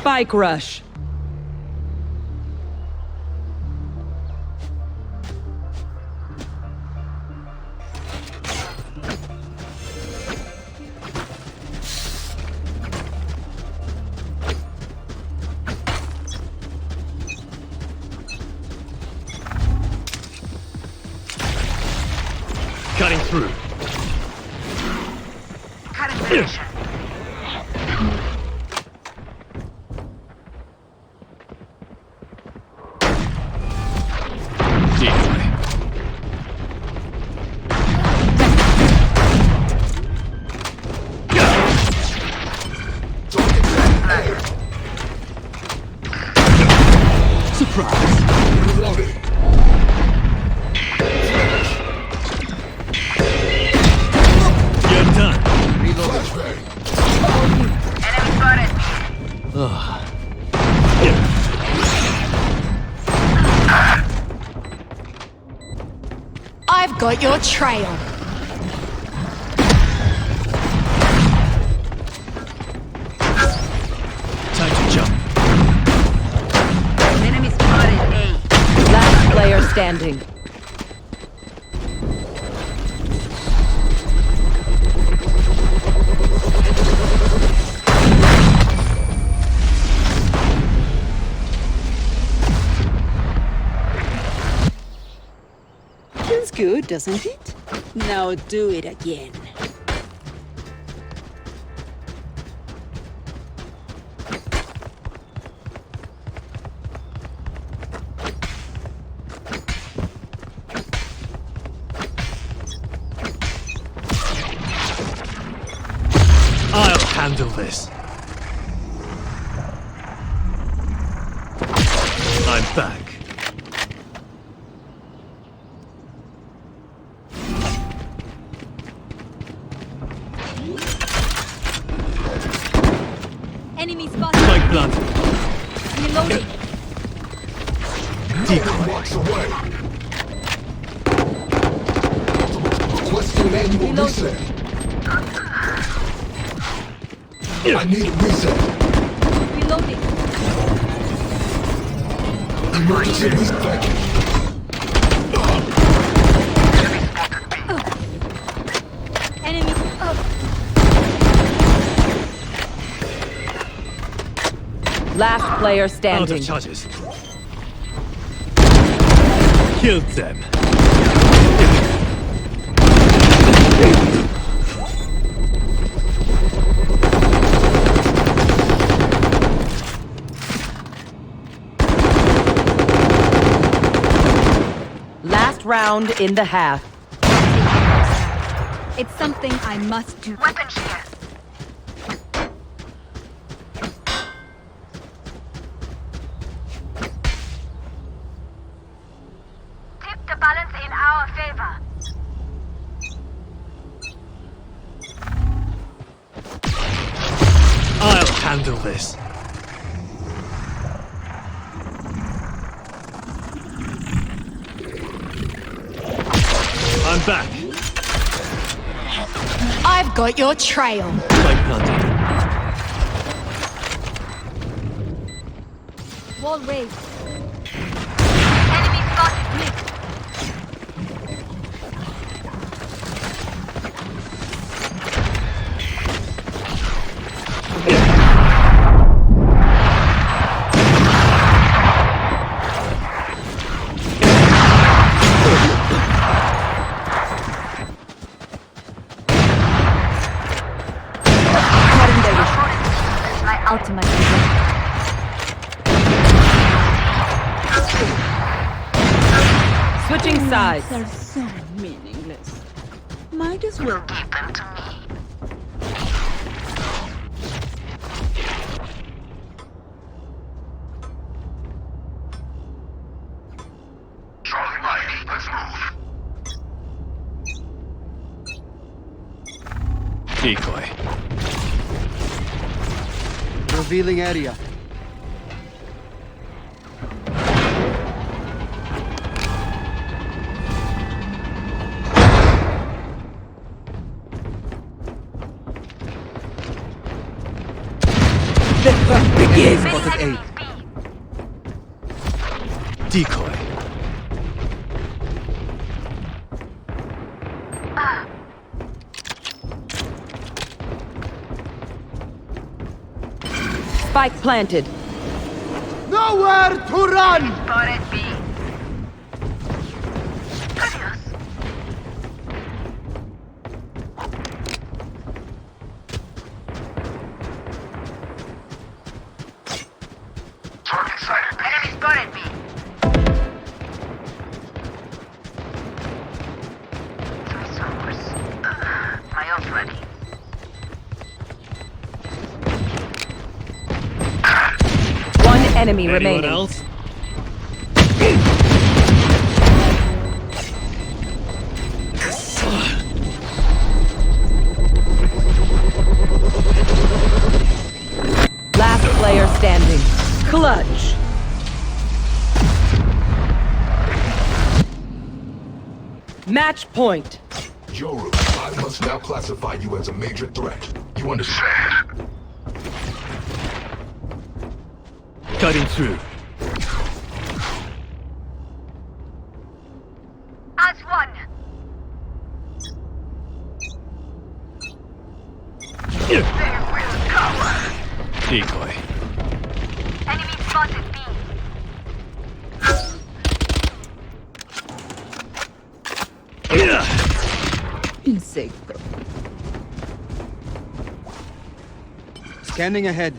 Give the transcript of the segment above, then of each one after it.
Spike rush. Cutting through. Cutting position. Decoy. Surprise. Reloading. You're done. Flashbang. Enemy spotted. I've got your trail. Time to jump. Enemy spotted. A. Last player standing. Feels good, doesn't it? Now do it again. I'll handle this. I'm back. Enemy spotted. Spike planted. Reloading. Decoy. Walks away. Requesting annual reset. I need a reset. Reloading. Emergency reset. Thank you. Enemy. Last player Out standing. of charges. Killed them. Last round in the half. It's something I must do. Weapon here. Tip the balance in our favor. I'll handle this. I'm back. I've got your trail. Spike planted. Wall raised. Enemy spotted. My Ultimate. Switching sides. They're so meaningless. Might as well. give them to me. Charlie Mike, let's move. Decoy. Revealing area. The hunt begins. Spotted A. Decoy. Spike planted. Nowhere to run! Spotted B. Adios. Target sighted. Enemy spotted B. Resource. My ult ready. One enemy Anyone remaining. else? Last player standing. Clutch. Match point. Yoru, I must now classify you as a major threat. You understand? Cutting through. As one. They will cover. Decoy. Enemy spotted B. Insecto. Scanning ahead.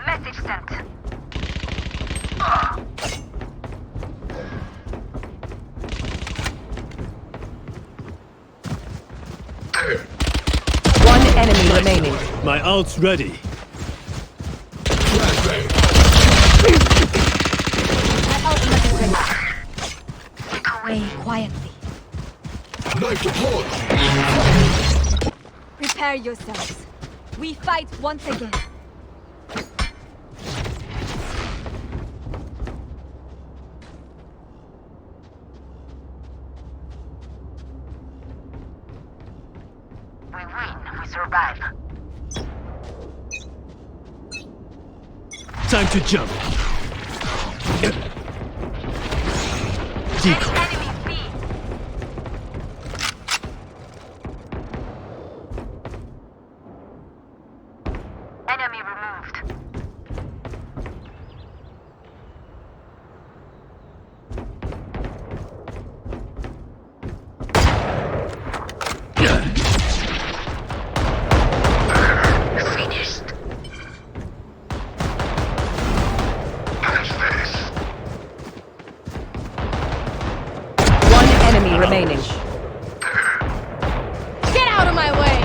Message sent. There. One enemy remaining. My ult's ready. Flashbang. My ultimate is ready. Take away quietly. Knife deployed. Prepare yourselves. We fight once again. We win. We survive. Time to jump. Decoy. Enemy B. Enemy removed. Finished. Patch this. One enemy remaining. Get out of my way!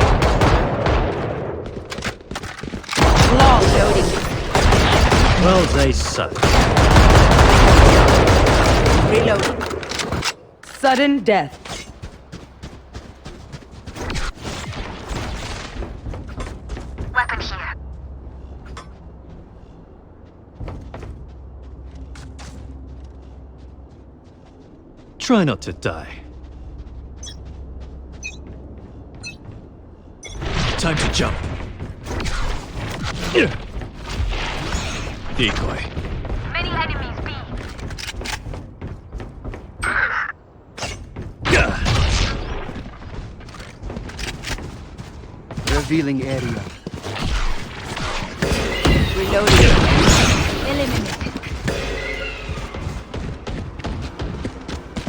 Long loading. Well, they suck. Reloading. Sudden death. Weapon here. Try not to die. Time to jump. Decoy. Many enemies B. Revealing area. Reloading. Eliminate.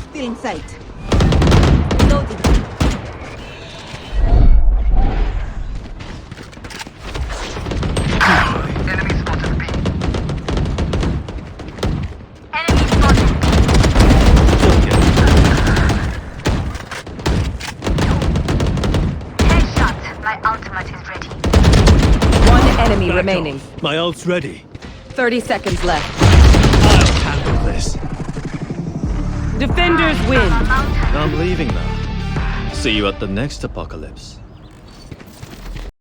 Still in sight. Loading. Enemy spotted B. Enemy spotted. Headshot. My ultimate is ready. One enemy Back remaining. off. My ult's ready. 30 seconds left. I'll handle this. Defenders win. I'm leaving now. See you at the next apocalypse.